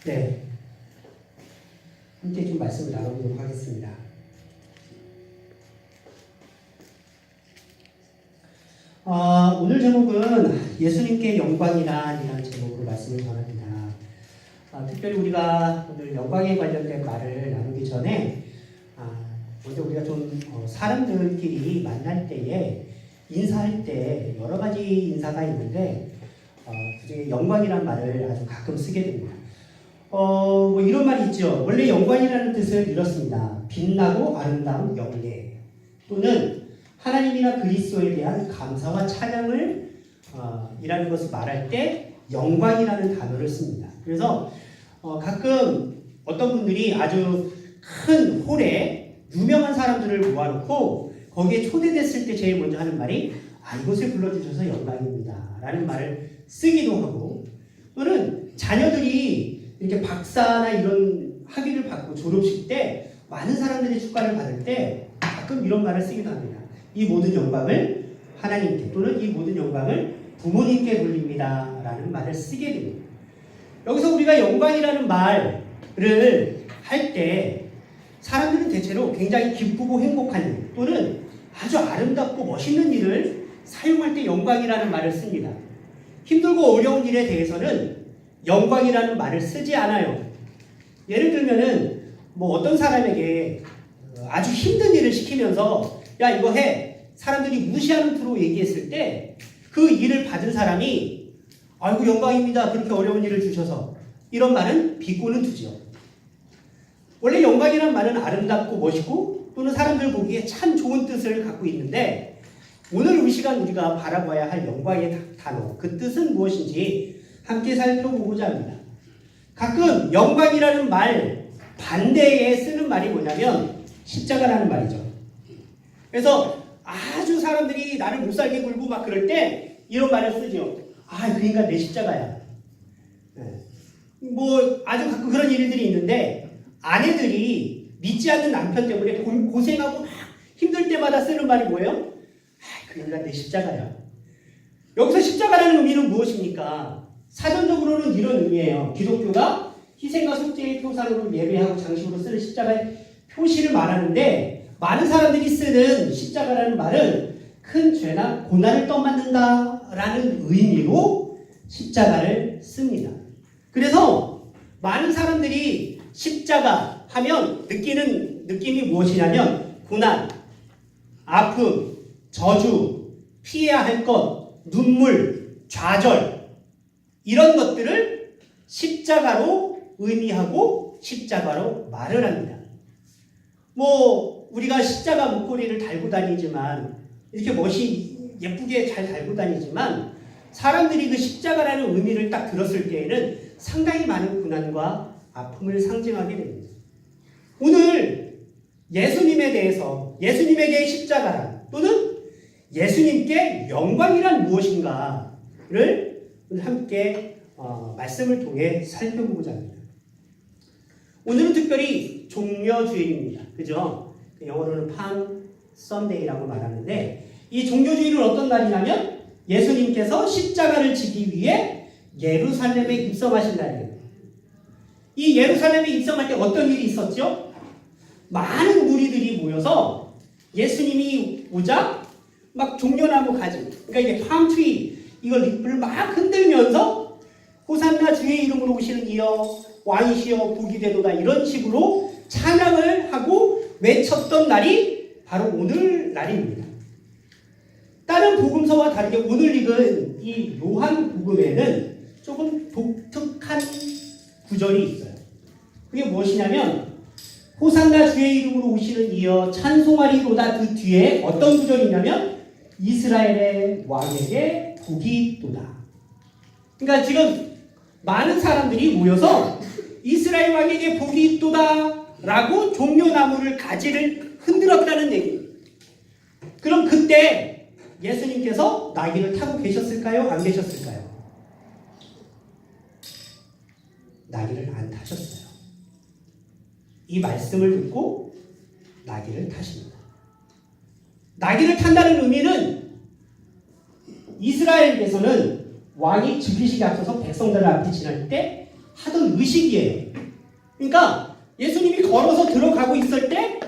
네, 함께 좀 말씀을 나눠보도록 하겠습니다. 오늘 제목은 예수님께 영광이라는 제목으로 말씀을 전합니다. 특별히 우리가 오늘 영광에 관련된 말을 나누기 전에 먼저 우리가 좀 사람들끼리 만날 때에 인사할 때 여러 가지 인사가 있는데 그중에 영광이라는 말을 아주 가끔 쓰게 됩니다. 뭐 이런 말이 있죠. 원래 영광이라는 뜻을 이렇습니다. 빛나고 아름다운 영예 또는 하나님이나 그리스도에 대한 감사와 찬양을 이라는 것을 말할 때 영광이라는 단어를 씁니다. 그래서 가끔 어떤 분들이 아주 큰 홀에 유명한 사람들을 모아놓고 거기에 초대됐을 때 제일 먼저 하는 말이 이곳에 불러주셔서 영광입니다 라는 말을 쓰기도 하고, 또는 자녀들이 이렇게 박사나 이런 학위를 받고 졸업식 때 많은 사람들이 축가를 받을 때 가끔 이런 말을 쓰기도 합니다. 이 모든 영광을 하나님께 또는 이 모든 영광을 부모님께 돌립니다 라는 말을 쓰게 됩니다. 여기서 우리가 영광이라는 말을 할 때 사람들은 대체로 굉장히 기쁘고 행복한 일 또는 아주 아름답고 멋있는 일을 사용할 때 영광이라는 말을 씁니다. 힘들고 어려운 일에 대해서는 영광이라는 말을 쓰지 않아요. 예를 들면은 뭐 어떤 사람에게 아주 힘든 일을 시키면서 야 이거 해 사람들이 무시하는 투로 얘기했을 때 그 일을 받은 사람이 아이고 영광입니다 그렇게 어려운 일을 주셔서 이런 말은 비꼬는 투죠. 원래 영광이란 말은 아름답고 멋있고 또는 사람들 보기에 참 좋은 뜻을 갖고 있는데 오늘 이 시간 우리가 바라봐야 할 영광의 단어 그 뜻은 무엇인지 함께 살펴보고자 합니다. 가끔 영광이라는 말 반대에 쓰는 말이 뭐냐면 십자가라는 말이죠. 그래서 아주 사람들이 나를 못살게 굴고 막 그럴 때 이런 말을 쓰죠. 그 인간 내 십자가야. 뭐 아주 가끔 그런 일들이 있는데 아내들이 믿지 않는 남편 때문에 고생하고 막 힘들 때마다 쓰는 말이 뭐예요? 그 인간 내 십자가야. 여기서 십자가라는 의미는 무엇입니까? 사전적으로는 이런 의미예요. 기독교가 희생과 속죄의 표상으로 예배하고 장식으로 쓰는 십자가의 표시를 말하는데 많은 사람들이 쓰는 십자가라는 말은 큰 죄나 고난을 떠맡는다라는 의미로 십자가를 씁니다. 그래서 많은 사람들이 십자가 하면 느끼는 느낌이 무엇이냐면 고난, 아픔, 저주, 피해야 할 것, 눈물, 좌절 이런 것들을 십자가로 의미하고 십자가로 말을 합니다. 뭐 우리가 십자가 목걸이를 달고 다니지만 이렇게 멋이 예쁘게 잘 달고 다니지만 사람들이 그 십자가라는 의미를 딱 들었을 때에는 상당히 많은 고난과 아픔을 상징하게 됩니다. 오늘 예수님에 대해서 예수님에게 십자가란 또는 예수님께 영광이란 무엇인가를 함께 말씀을 통해 살펴보고자 합니다. 오늘은 특별히 종려주일입니다. 그죠? 영어로는 팜 선데이라고 말하는데 이 종려주일은 어떤 날이냐면 예수님께서 십자가를 지기 위해 예루살렘에 입성하신 날이에요. 이 예루살렘에 입성할 때 어떤 일이 있었죠? 많은 무리들이 모여서 예수님이 오자 막 종려나무 가지, 그러니까 이게 팜트리 이걸 잎을 막 흔들면서 호산나 주의 이름으로 오시는 이여 왕이시여 복이 되도다 이런 식으로 찬양을 하고 외쳤던 날이 바로 오늘 날입니다. 다른 복음서와 다르게 오늘 읽은 이 요한복음에는 조금 독특한 구절이 있어요. 그게 무엇이냐면 호산나 주의 이름으로 오시는 이여 찬송하리로다 그 뒤에 어떤 구절이냐면 이스라엘의 왕에게 복이 있도다. 그러니까 지금 많은 사람들이 모여서 이스라엘 왕에게 복이 있도다 라고 종려나무를 가지를 흔들었다는 얘기예요. 그럼 그때 예수님께서 나귀를 타고 계셨을까요? 안 계셨을까요? 나귀를 안 타셨어요. 이 말씀을 듣고 나귀를 타십니다. 나귀를 탄다는 의미는 이스라엘에서는 왕이 즉위식에 앞서서 백성들 앞에 지날 때 하던 의식이에요. 그러니까 예수님이 걸어서 들어가고 있을 때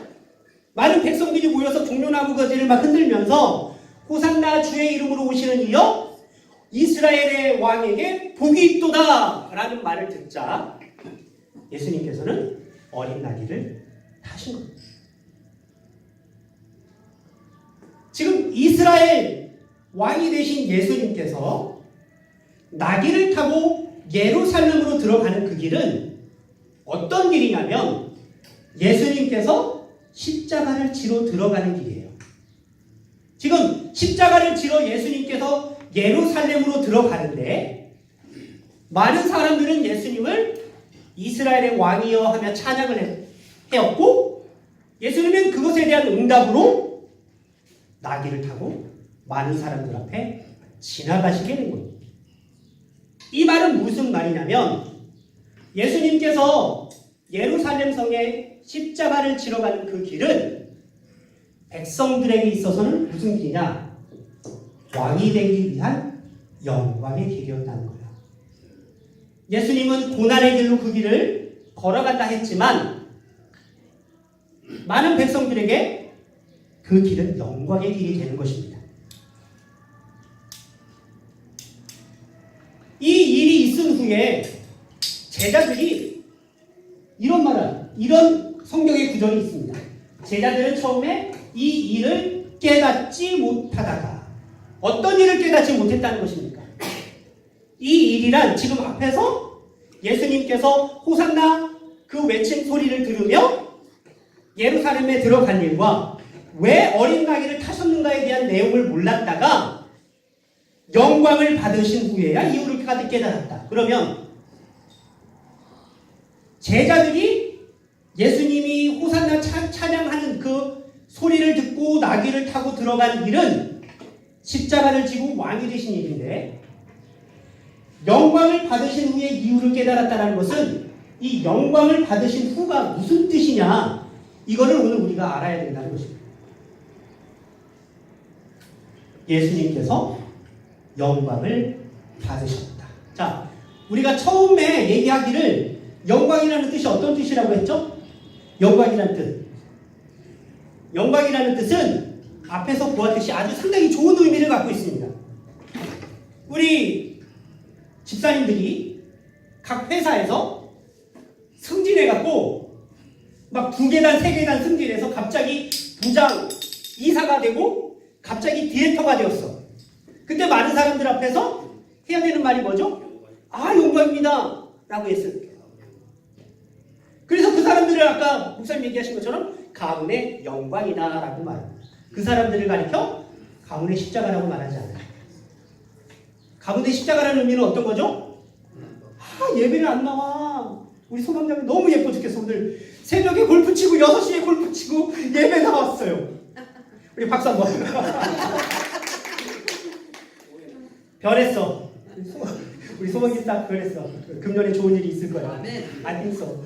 많은 백성들이 모여서 종려나무 가지를 막 흔들면서 호산나 주의 이름으로 오시는 이여 이스라엘의 왕에게 복이 있도다 라는 말을 듣자 예수님께서는 어린 나귀를 타신 겁니다. 지금 이스라엘 왕이 되신 예수님께서 나귀를 타고 예루살렘으로 들어가는 그 길은 어떤 길이냐면 예수님께서 십자가를 지러 들어가는 길이에요. 지금 십자가를 지러 예수님께서 예루살렘으로 들어가는데 많은 사람들은 예수님을 이스라엘의 왕이여 하며 찬양을 해왔고 예수님은 그것에 대한 응답으로 나귀를 타고 많은 사람들 앞에 지나가시게 된 겁니다. 이 말은 무슨 말이냐면 예수님께서 예루살렘 성에 십자가를 지러 가는 그 길은 백성들에게 있어서는 무슨 길이냐? 왕이 되기 위한 영광의 길이었다는 거예요. 예수님은 고난의 길로 그 길을 걸어간다 했지만 많은 백성들에게 그 길은 영광의 길이 되는 것입니다. 이 일이 있은 후에 제자들이 이런 성경의 구절이 있습니다. 제자들은 처음에 이 일을 깨닫지 못하다가 어떤 일을 깨닫지 못했다는 것입니까? 이 일이란 지금 앞에서 예수님께서 호산나 그 외친 소리를 들으며 예루살렘에 들어간 일과 왜 어린 나귀를 타셨는가에 대한 내용을 몰랐다가 영광을 받으신 후에야 이유를 가득 깨달았다. 그러면 제자들이 예수님이 호산나 찬양하는 그 소리를 듣고 나귀를 타고 들어간 일은 십자가를 지고 왕이 되신 일인데 영광을 받으신 후에 이유를 깨달았다는 것은 이 영광을 받으신 후가 무슨 뜻이냐 이거를 오늘 우리가 알아야 된다는 것입니다. 예수님께서 영광을 받으셨다. 자, 우리가 처음에 얘기하기를 영광이라는 뜻이 어떤 뜻이라고 했죠? 영광이라는 뜻. 영광이라는 뜻은 앞에서 보았듯이 아주 상당히 좋은 의미를 갖고 있습니다. 우리 집사님들이 각 회사에서 승진해갖고 막 2계단, 3계단 승진해서 갑자기 부장, 이사가 되고 갑자기 디렉터가 되었어. 그때 많은 사람들 앞에서 해야 되는 말이 뭐죠? 아, 영광입니다 라고 했어요. 그래서 그 사람들을 아까 목사님 얘기하신 것처럼 가문의 영광이다 라고 말합니다. 그 사람들을 가리켜 가문의 십자가라고 말하지 않아요. 가문의 십자가라는 의미는 어떤 거죠? 아, 예배를 안 나와. 우리 소방장이 너무 예뻐 죽겠어. 오늘 새벽에 골프 치고 6시에 골프 치고 예배 나왔어요. 우리 박수 한번. 별했어. 우리 소방기 딱 별했어. 금년에 좋은 일이 있을 거야. 안 있어.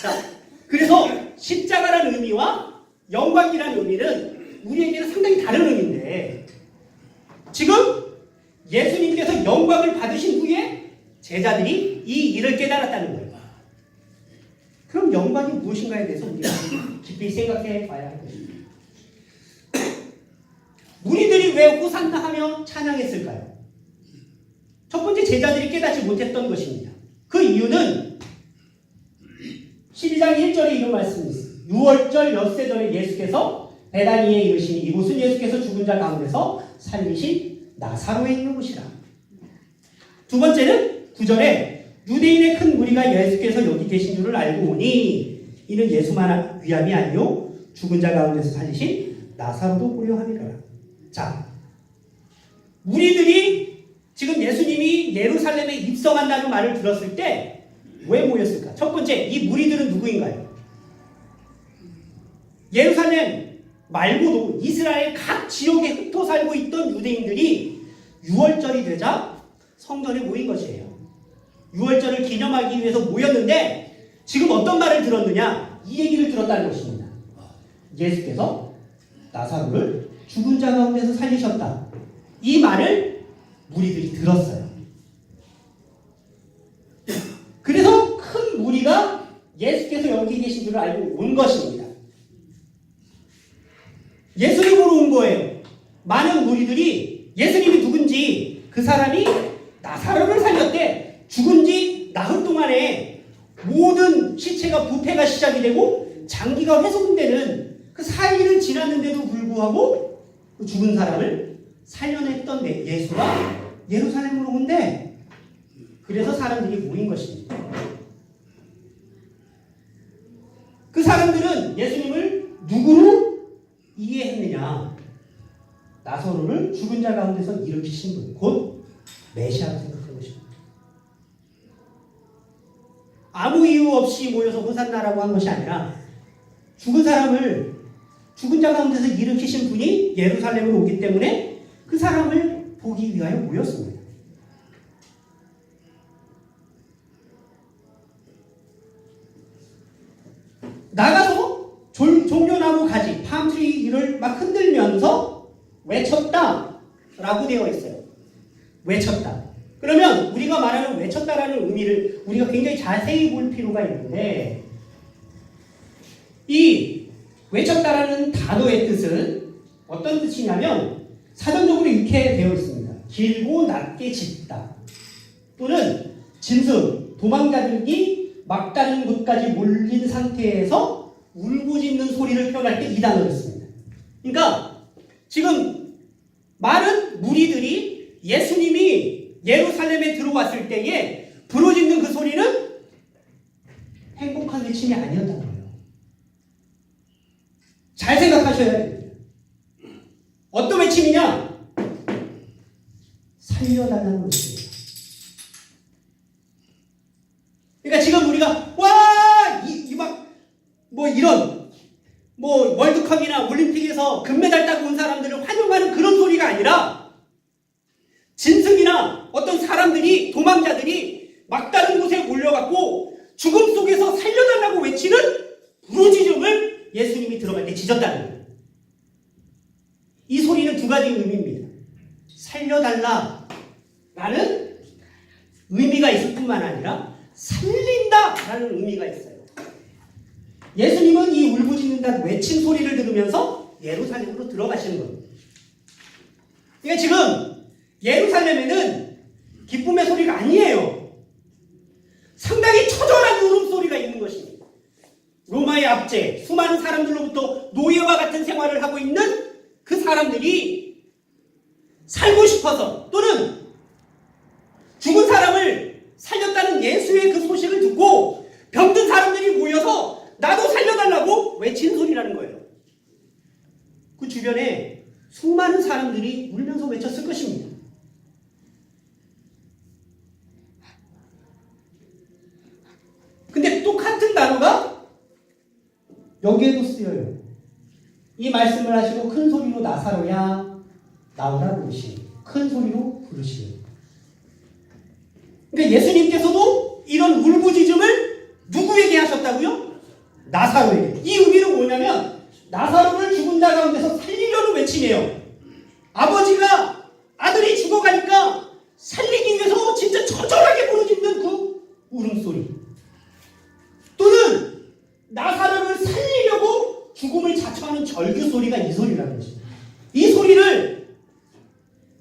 자, 그래서 십자가라는 의미와 영광이라는 의미는 우리에게는 상당히 다른 의미인데 지금 예수님께서 영광을 받으신 후에 제자들이 이 일을 깨달았다는 거예요. 그럼 영광이 무엇인가에 대해서 우리가 깊이 생각해 봐야 할 것입니다. 무리들이 왜 호산나 하며 찬양했을까요? 첫 번째 제자들이 깨닫지 못했던 것입니다. 그 이유는 12장 1절에 이런 말씀이 있습니다. 6월절 엿새절에 예수께서 베다니에 이르시니 이곳은 예수께서 죽은 자 가운데서 살리신 나사로에 있는 곳이라. 두 번째는 9절에 유대인의 큰 무리가 예수께서 여기 계신 줄을 알고 오니 이는 예수만 위함이 아니요 죽은 자 가운데서 살리신 나사로도 보려 함이라. 자, 무리들이 지금 예수님이 예루살렘에 입성한다는 말을 들었을 때 왜 모였을까? 첫 번째, 이 무리들은 누구인가요? 예루살렘 말고도 이스라엘 각 지역에 흩어 살고 있던 유대인들이 6월절이 되자 성전에 모인 것이에요. 6월절을 기념하기 위해서 모였는데 지금 어떤 말을 들었느냐? 이 얘기를 들었다는 것입니다. 예수께서 나사로를 죽은 자 가운데서 살리셨다. 이 말을 무리들이 들었어요. 우리가 예수께서 여기 계신 줄을 알고 온 것입니다. 예수님으로 온 거예요. 많은 무리들이 예수님이 누군지, 그 사람이 나사로를 살렸대. 죽은 지 나흘 동안에 모든 시체가 부패가 시작이 되고 장기가 훼손되는 그 4일을 지났는데도 불구하고 그 죽은 사람을 살려냈던 예수가 예루살렘으로 온대. 그래서 사람들이 모인 것입니다. 그 사람들은 예수님을 누구로 이해했느냐? 나사로를 죽은 자 가운데서 일으키신 분, 곧 메시아로 생각한 것입니다. 아무 이유 없이 모여서 호산나라고 한 것이 아니라 죽은 사람을 죽은 자 가운데서 일으키신 분이 예루살렘으로 오기 때문에 그 사람을 보기 위하여 모였습니다. 나가서 종려나무 가지, 팜트리를 막 흔들면서 외쳤다라고 되어 있어요. 외쳤다. 그러면 우리가 말하는 외쳤다라는 의미를 우리가 굉장히 자세히 볼 필요가 있는데, 이 외쳤다라는 단어의 뜻은 어떤 뜻이냐면 사전적으로 이렇게 되어 있습니다. 길고 낮게 짖다, 또는 짐승, 도망자들이 막다른 곳까지 몰린 상태에서 울부짖는 소리를 표현할 때 이 단어를 씁니다. 그러니까 지금 많은 무리들이 예수님이 예루살렘에 들어왔을 때에 부르짖는 그 소리는 행복한 외침이 아니었다는 거예요. 잘 생각하셔야 됩니다. 어떤 외침이냐? 살려달라는 외침입니다. 그러니까 지금 우리가 이런 월드컵이나 올림픽에서 금메달 따고 온 사람들을 환영하는 그런 소리가 아니라, 짐승이나 어떤 사람들이, 도망자들이 막다른 곳에 몰려갖고 죽음 속에서 살려달라고 외치는 부르짖음을 예수님이 들어갈 때 짖었다는 거예요. 이 소리는 두 가지 의미입니다. 살려달라라는 의미가 있을 뿐만 아니라 살린다라는 의미가 있어요. 예수님은 이 울부짖는다 외친 소리를 들으면서 예루살렘으로 들어가시는 겁니다. 그러니까 지금 예루살렘에는 기쁨의 소리가 아니에요. 상당히 처절한 울음소리가 있는 것입니다. 로마의 압제, 수많은 사람들로부터 노예와 같은 생활을 하고 있는 그 사람들이 살고 싶어서, 또는 죽은 사람을 살렸다는 예수의 그 소식을 듣고 병든 사람들이 모여서 나도 살려달라고 외친 소리라는 거예요. 그 주변에 수많은 사람들이 울면서 외쳤을 것입니다. 근데 똑같은 단어가 여기에도 쓰여요. 이 말씀을 하시고 큰 소리로 나사로야 나오라 부르시니, 큰 소리로 부르시니. 그러니까 예수님께서도 이런 울부짖음을 누구에게 하셨다고요? 나사로에게. 이 의미는 뭐냐면 나사로를 죽은 자 가운데서 살리려는 외침이에요. 아버지가 아들이 죽어가니까 살리기 위해서 진짜 처절하게 부르짖는 그 울음소리, 또는 나사로를 살리려고 죽음을 자처하는 절규소리가 이 소리라는 것입니다. 이 소리를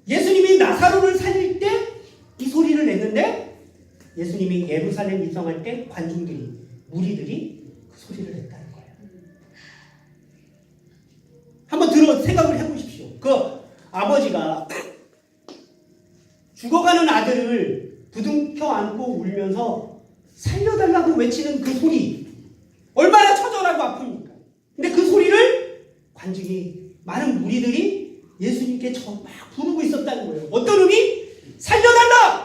예수님이 나사로를 살릴 때 이 소리를 냈는데, 예수님이 예루살렘 입성할 때 관중들이, 무리들이 그 소리를 냈다는 거예요. 한번 생각을 해보십시오. 그 아버지가 죽어가는 아들을 부둥켜 안고 울면서 살려달라고 외치는 그 소리, 얼마나 처절하고 아픕니까? 근데 그 소리를 관중이, 많은 무리들이 예수님께 막 부르고 있었다는 거예요. 어떤 의미? 살려달라!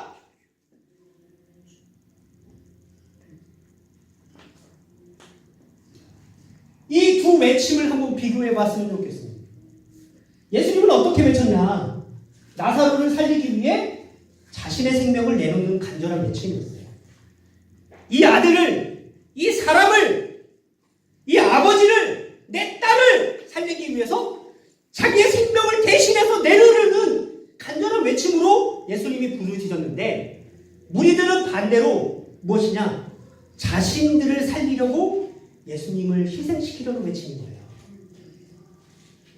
이 두 외침을 한번 비교해 봤으면 좋겠습니다. 예수님은 어떻게 외쳤냐? 나사로를 살리기 위해 자신의 생명을 내놓는 간절한 외침이었어요. 이 아들을, 이 사람을, 이 아버지를, 내 딸을 살리기 위해서 자기의 생명을 대신해서 내놓으려는 간절한 외침으로 예수님이 부르짖었는데, 무리들은 반대로 무엇이냐? 자신들을 살리려고 예수님을 희생시키려고 외치는 거예요.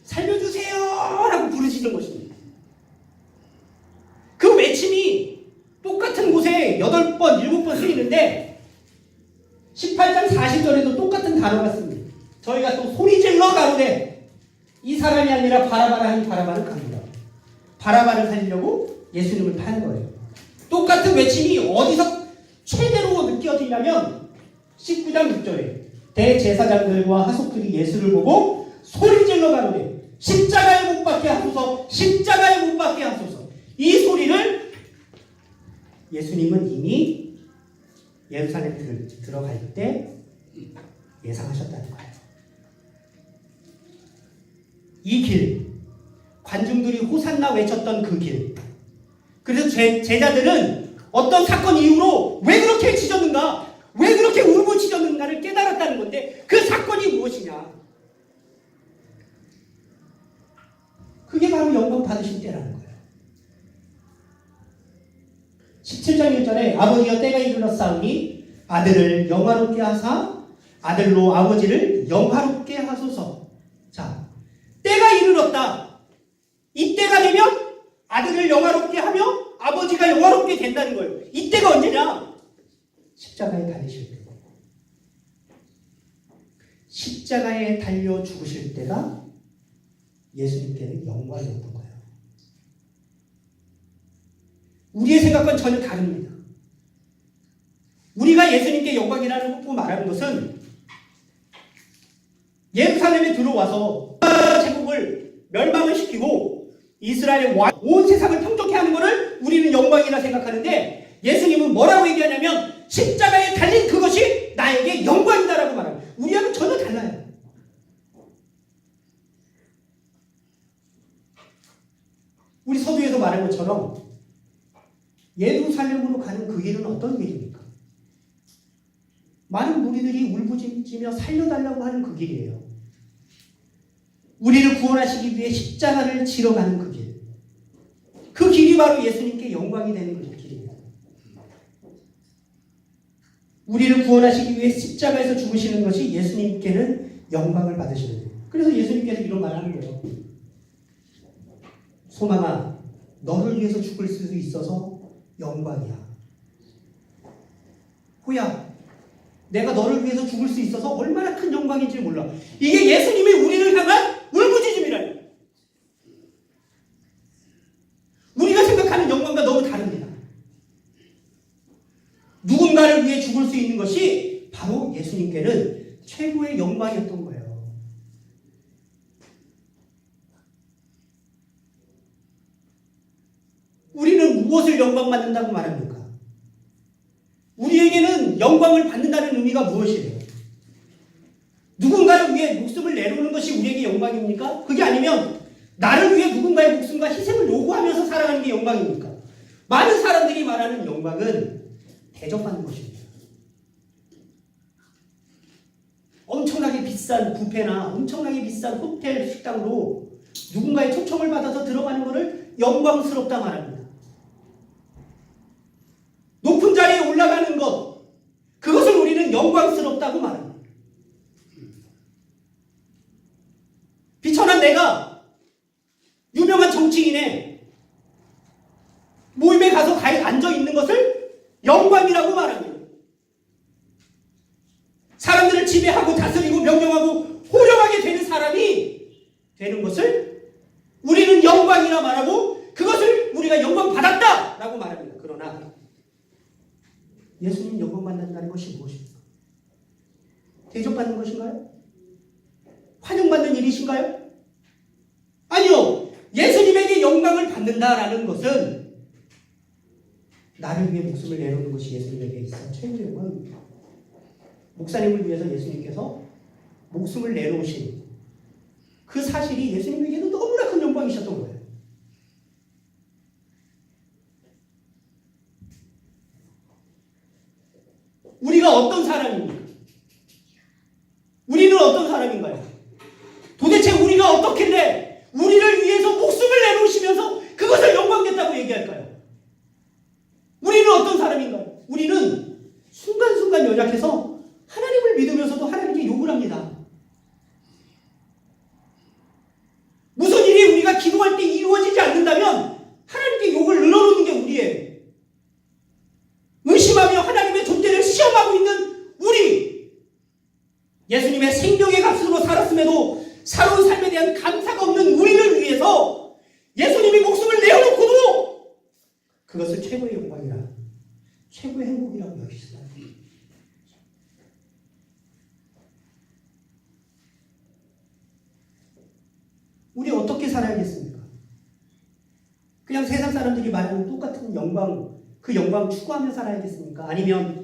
살려주세요! 라고 부르시는 것입니다. 그 외침이 똑같은 곳에 8번, 7번 쓰이는데 18장 40절에도 똑같은 단어가 씁니다. 저희가 또 소리질러 가로되 이 사람이 아니라 바라바라 하니 바라바를 갑니다. 바라바를 살리려고 예수님을 파는 거예요. 똑같은 외침이 어디서 최대로 느껴지냐면 19장 6절에 대제사장들과 하속들이 예수를 보고 소리질러 가로되 십자가에 못 박게 하소서, 십자가에 못 박게 하소서. 이 소리를 예수님은 이미 예루살렘 들어갈 때 예상하셨다는 거예요. 이 길, 관중들이 호산나 외쳤던 그 길. 그래서 제자들은 어떤 사건 이후로 왜 그렇게 짖었는가, 왜 그렇게 울부짖었는가를 깨달았다는 건데 그 사건이 무엇이냐? 그게 바로 영광 받으실 때라는 거예요. 17장 1절에 아버지여 때가 이르렀사오니 아들을 영화롭게 하사 아들로 아버지를 영화롭게 하소서. 자, 때가 이르렀다. 이 때가 되면 아들을 영화롭게 하며 아버지가 영화롭게 된다는 거예요. 이 때가 언제냐? 십자가에 달리실 때. 십자가에 달려 죽으실 때가 예수님께는 영광이었던 거예요. 우리의 생각과는 전혀 다릅니다. 우리가 예수님께 영광이라고 말하는 것은 예루살렘에 들어와서 제국을 멸망을 시키고 이스라엘의 온 세상을 평정케 하는 것을 우리는 영광이라 생각하는데 예수님은 뭐라고 얘기하냐면 십자가에 달린 그것이 나에게 영광이다라고 말합니다. 우리하고는 전혀 달라요. 우리 서두에서 말한 것처럼 예루살렘으로 가는 그 길은 어떤 길입니까? 많은 무리들이 울부짖으며 살려달라고 하는 그 길이에요. 우리를 구원하시기 위해 십자가를 지러 가는 그 길. 그 길이 바로 예수님께 영광이 되는 그 길입니다. 우리를 구원하시기 위해 십자가에서 죽으시는 것이 예수님께는 영광을 받으시는 거예요. 그래서 예수님께서 이런 말을 하는 거예요. 소망아, 너를 위해서 죽을 수 있어서 영광이야. 호야, 내가 너를 위해서 죽을 수 있어서 얼마나 큰 영광인지 몰라. 이게 예수님이 우리를 향한 울부짖음이라니. 우리가 생각하는 영광과 너무 다릅니다. 누군가를 위해 죽을 수 있는 것이 바로 예수님께는 최고의 영광이었던 거예요. 우리는 무엇을 영광받는다고 말합니까? 우리에게는 영광을 받는다는 의미가 무엇이에요? 누군가를 위해 목숨을 내놓는 것이 우리에게 영광입니까? 그게 아니면 나를 위해 누군가의 목숨과 희생을 요구하면서 살아가는 게 영광입니까? 많은 사람들이 말하는 영광은 대접받는 것입니다. 엄청나게 비싼 뷔페나 엄청나게 비싼 호텔 식당으로 누군가의 초청을 받아서 들어가는 것을 영광스럽다 말합니다. 높은 자리에 올라가는 것, 그것을 우리는 영광스럽다고 말합니다. 비천한 내가 유명한 정치인의 모임에 가서 앉아있는 것을 영광이라고 말합니다. 사람들을 지배하고 다스리고 명령하고 호령하게 되는 사람이 되는 것을 우리는 영광이라 말하고 그것을 우리가 영광 받았다 라고 말합니다. 그러나 예수님 영광 받는다는 것이 무엇입니까? 대접받는 것인가요? 환영받는 일이신가요? 아니요. 예수님에게 영광을 받는다라는 것은 나를 위해 목숨을 내놓는 것이 예수님에게 있어 최고의 영광입니다. 목사님을 위해서 예수님께서 목숨을 내놓으신 그 사실이 예수님에게는 너무나 큰 영광이셨던 거예요. 우리가 어떤 사람입니까? 우리는 어떤 사람인가요? 도대체 우리가 어떻길래 우리를 위해서 목숨을 내놓으시면서 그것을 영광됐다고 얘기할까요? 우리는 어떤 사람인가요? 우리는 순간순간 인간 연약해서 하나님을 믿으면서도 하나님께 욕을 합니다. 무슨 일이 우리가 기도할 때 이루어지지 않는다면 하나님께 욕을 늘어놓는 게 우리예요. 의심하며 하나님의 존재를 시험하고 있는 우리, 예수님의 생명의 값으로 살았음에도 살아온 삶에 대한 감사가 없는 우리를 위해서 예수님이 목숨을 내어놓고도 그것을 최고의 영광이라, 최고의 행복이라고 여기시나요? 우리 어떻게 살아야겠습니까? 그냥 세상 사람들이 말하는 똑같은 영광, 그 영광 추구하며 살아야겠습니까? 아니면